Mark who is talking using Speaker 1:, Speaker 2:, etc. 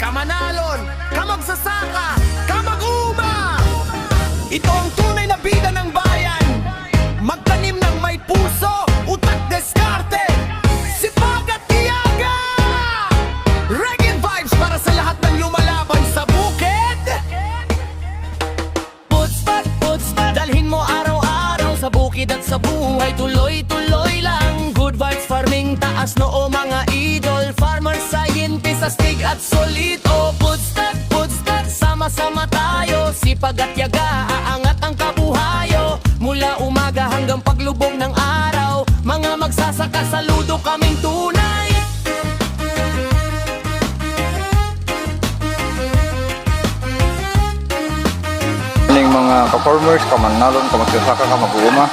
Speaker 1: kamanalon, kamagsasaka, kamag-uma. Ito ang tunay na bida ng bayan. Magtanim ng may puso, utak, deskarte, sipag at tiyaga. Reggae vibes para sa lahat ng lumalaban sa bukid. Putspat, dalhin mo araw-araw sa bukid at sa buhay. Tuloy-tuloy lang, good vibes farming, taas noo mga idol. Farmer, scientist, astig at solid. Oh, putspat, sama-sama tayo. Sipag at yaga, aangat ang kabuhayo. Mula umaga hanggang paglubog ng araw, mga magsasaka, saludo kaming tunay.
Speaker 2: Mga ka-farmers, kamanalon, kamagsasaka, kamag-uuma.